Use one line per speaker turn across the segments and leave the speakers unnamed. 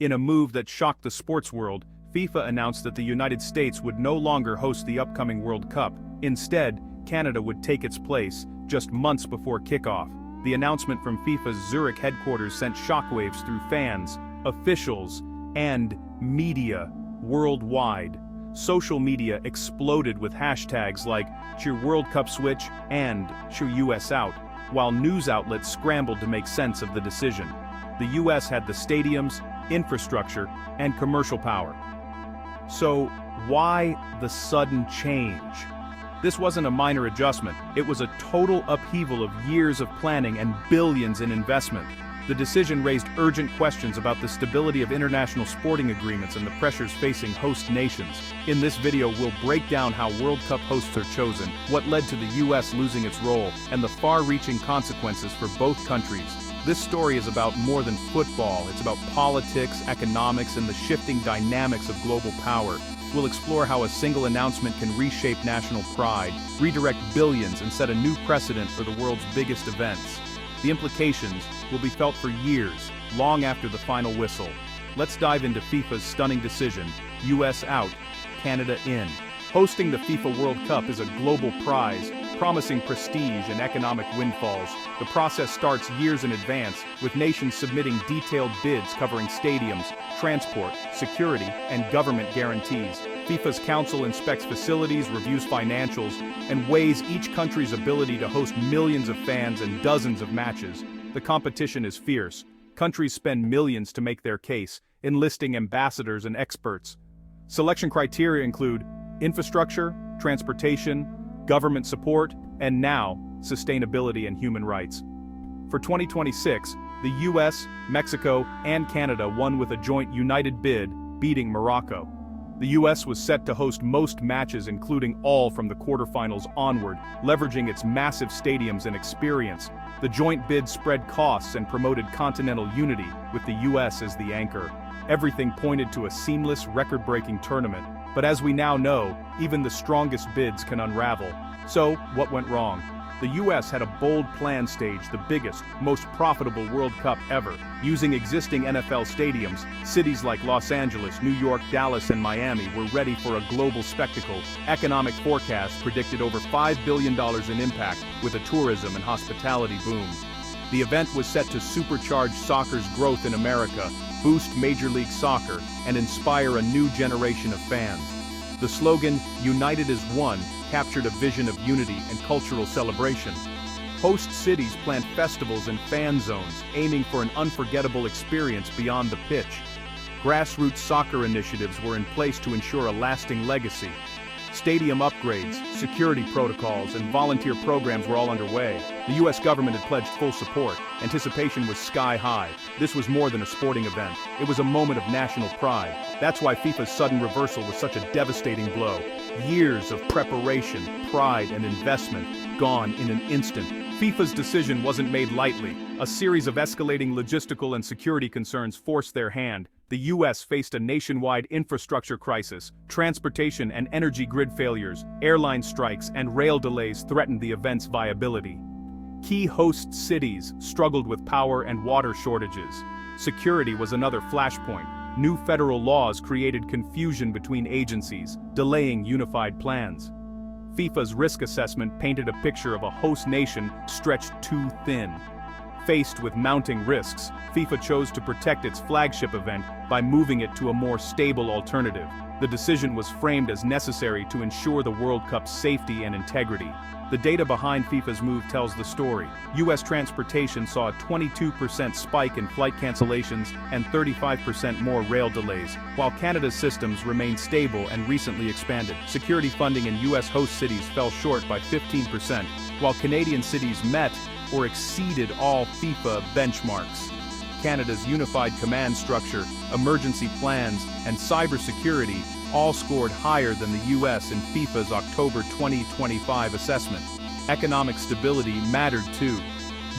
In a move that shocked the sports world, FIFA announced that the United States would no longer host the upcoming World Cup. Instead, Canada would take its place, just months before kickoff. The announcement from FIFA's Zurich headquarters sent shockwaves through fans, officials, and media worldwide. Social media exploded with hashtags like Cheer World Cup Switch and Cheer US Out, while news outlets scrambled to make sense of the decision. The US had the stadiums, infrastructure, and commercial power. So, why the sudden change? This wasn't a minor adjustment, it was a total upheaval of years of planning and billions in investment. The decision raised urgent questions about the stability of international sporting agreements and the pressures facing host nations. In this video, we'll break down how World Cup hosts are chosen, what led to the US losing its role, and the far-reaching consequences for both countries. This story is about more than football, it's about politics, economics, and the shifting dynamics of global power. We'll explore how a single announcement can reshape national pride, redirect billions, and set a new precedent for the world's biggest events. The implications will be felt for years, long after the final whistle. Let's dive into FIFA's stunning decision: US out, Canada in. Hosting the FIFA World Cup is a global prize, promising prestige and economic windfalls. The process starts years in advance, with nations submitting detailed bids covering stadiums, transport, security, and government guarantees. FIFA's council inspects facilities, reviews financials, and weighs each country's ability to host millions of fans and dozens of matches. The competition is fierce. Countries spend millions to make their case, enlisting ambassadors and experts. Selection criteria include infrastructure, transportation, government support, and now, sustainability and human rights. For 2026, the US, Mexico, and Canada won with a joint united bid, beating Morocco. The US was set to host most matches, including all from the quarterfinals onward, leveraging its massive stadiums and experience. The joint bid spread costs and promoted continental unity, with the US as the anchor. Everything pointed to a seamless, record-breaking tournament. But as we now know, even the strongest bids can unravel. So, what went wrong? The US had a bold plan staged the biggest, most profitable World Cup ever. Using existing NFL stadiums, cities like Los Angeles, New York, Dallas, and Miami were ready for a global spectacle. Economic forecasts predicted over $5 billion in impact, with a tourism and hospitality boom. The event was set to supercharge soccer's growth in America, boost Major League Soccer, and inspire a new generation of fans. The slogan, "United as One," captured a vision of unity and cultural celebration. Host cities planned festivals and fan zones, aiming for an unforgettable experience beyond the pitch. Grassroots soccer initiatives were in place to ensure a lasting legacy. Stadium upgrades, security protocols, and volunteer programs were all underway. The US government had pledged full support. Anticipation was sky high. This was more than a sporting event. It was a moment of national pride. That's why FIFA's sudden reversal was such a devastating blow. Years of preparation, pride, and investment gone in an instant. FIFA's decision wasn't made lightly. A series of escalating logistical and security concerns forced their hand. The US faced a nationwide infrastructure crisis. Transportation and energy grid failures, airline strikes, and rail delays threatened the event's viability. Key host cities struggled with power and water shortages. Security was another flashpoint. New federal laws created confusion between agencies, delaying unified plans. FIFA's risk assessment painted a picture of a host nation stretched too thin. Faced with mounting risks, FIFA chose to protect its flagship event by moving it to a more stable alternative. The decision was framed as necessary to ensure the World Cup's safety and integrity. The data behind FIFA's move tells the story. US transportation saw a 22% spike in flight cancellations and 35% more rail delays, while Canada's systems remained stable and recently expanded. Security funding in US host cities fell short by 15%, while Canadian cities met or exceeded all FIFA benchmarks. Canada's unified command structure, emergency plans, and cybersecurity all scored higher than the US in FIFA's October 2025 assessment. Economic stability mattered too.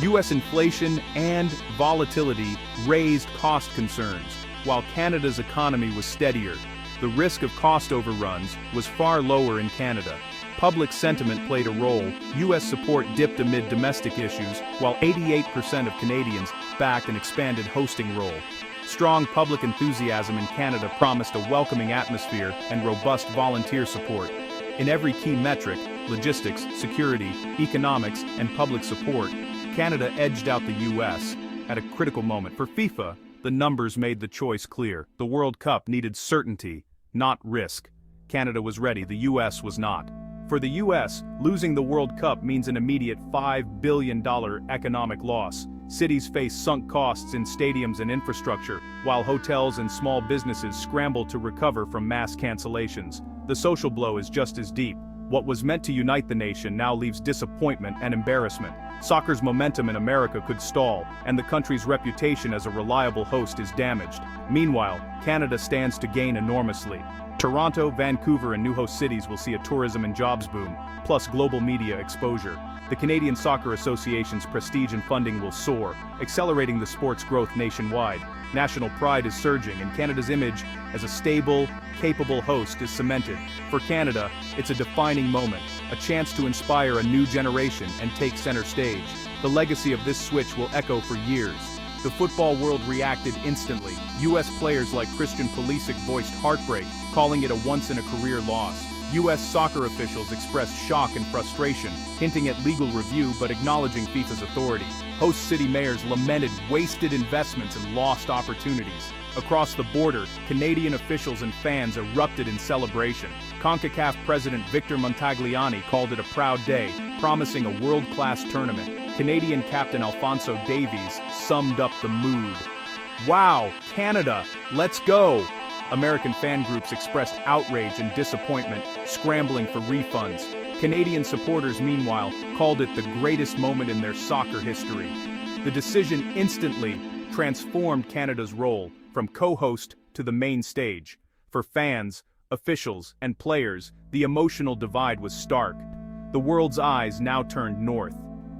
US inflation and volatility raised cost concerns, while Canada's economy was steadier. The risk of cost overruns was far lower in Canada. Public sentiment played a role. US support dipped amid domestic issues, while 88% of Canadians backed an expanded hosting role. Strong public enthusiasm in Canada promised a welcoming atmosphere and robust volunteer support. In every key metric, logistics, security, economics, and public support, Canada edged out the US. At a critical moment for FIFA, the numbers made the choice clear. The World Cup needed certainty, not risk. Canada was ready, the US was not. For the US, losing the World Cup means an immediate $5 billion economic loss. Cities face sunk costs in stadiums and infrastructure, while hotels and small businesses scramble to recover from mass cancellations. The social blow is just as deep. What was meant to unite the nation now leaves disappointment and embarrassment. Soccer's momentum in America could stall, and the country's reputation as a reliable host is damaged. Meanwhile, Canada stands to gain enormously. Toronto, Vancouver, and new host cities will see a tourism and jobs boom, plus global media exposure. The Canadian Soccer Association's prestige and funding will soar, accelerating the sport's growth nationwide. National pride is surging, and Canada's image as a stable, capable host is cemented. For Canada, it's a defining moment, a chance to inspire a new generation and take center stage. The legacy of this switch will echo for years. The football world reacted instantly. US players like Christian Pulisic voiced heartbreak, calling it a once-in-a-career loss. US soccer officials expressed shock and frustration, hinting at legal review but acknowledging FIFA's authority. Host city mayors lamented wasted investments and lost opportunities. Across the border, Canadian officials and fans erupted in celebration. CONCACAF President Victor Montagliani called it a proud day, promising a world-class tournament. Canadian captain Alphonso Davies summed up the mood. "Wow, Canada, let's go!" American fan groups expressed outrage and disappointment, scrambling for refunds. Canadian supporters, meanwhile, called it the greatest moment in their soccer history. The decision instantly transformed Canada's role from co-host to the main stage. For fans, officials, and players, the emotional divide was stark. The world's eyes now turned north.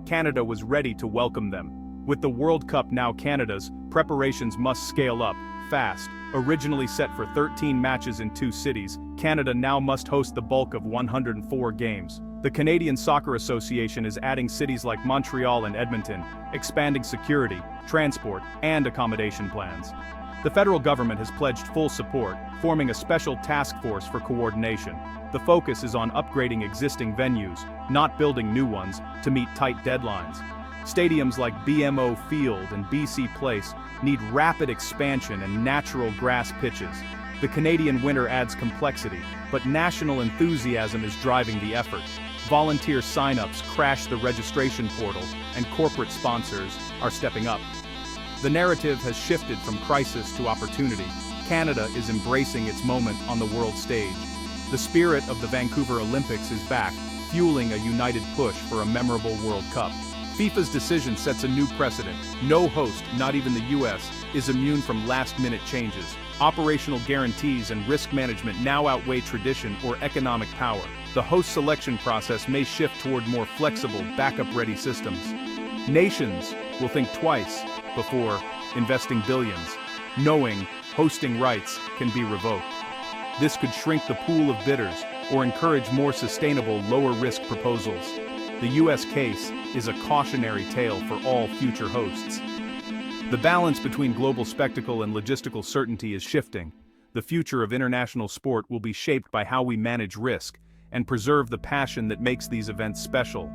Canada was ready to welcome them. With the World Cup now Canada's, preparations must scale up, fast. Originally set for 13 matches in 2 cities, Canada now must host the bulk of 104 games. The Canadian Soccer Association is adding cities like Montreal and Edmonton, expanding security, transport, and accommodation plans. The federal government has pledged full support, forming a special task force for coordination. The focus is on upgrading existing venues, not building new ones, to meet tight deadlines. Stadiums like BMO Field and BC Place need rapid expansion and natural grass pitches. The Canadian winter adds complexity, but national enthusiasm is driving the effort. Volunteer sign-ups crash the registration portal, and corporate sponsors are stepping up. The narrative has shifted from crisis to opportunity. Canada is embracing its moment on the world stage. The spirit of the Vancouver Olympics is back, fueling a united push for a memorable World Cup. FIFA's decision sets a new precedent. No host, not even the US, is immune from last-minute changes. Operational guarantees and risk management now outweigh tradition or economic power. The host selection process may shift toward more flexible, backup-ready systems. Nations will think twice before investing billions, knowing hosting rights can be revoked. This could shrink the pool of bidders or encourage more sustainable, lower-risk proposals. The US case is a cautionary tale for all future hosts. The balance between global spectacle and logistical certainty is shifting. The future of international sport will be shaped by how we manage risk and preserve the passion that makes these events special.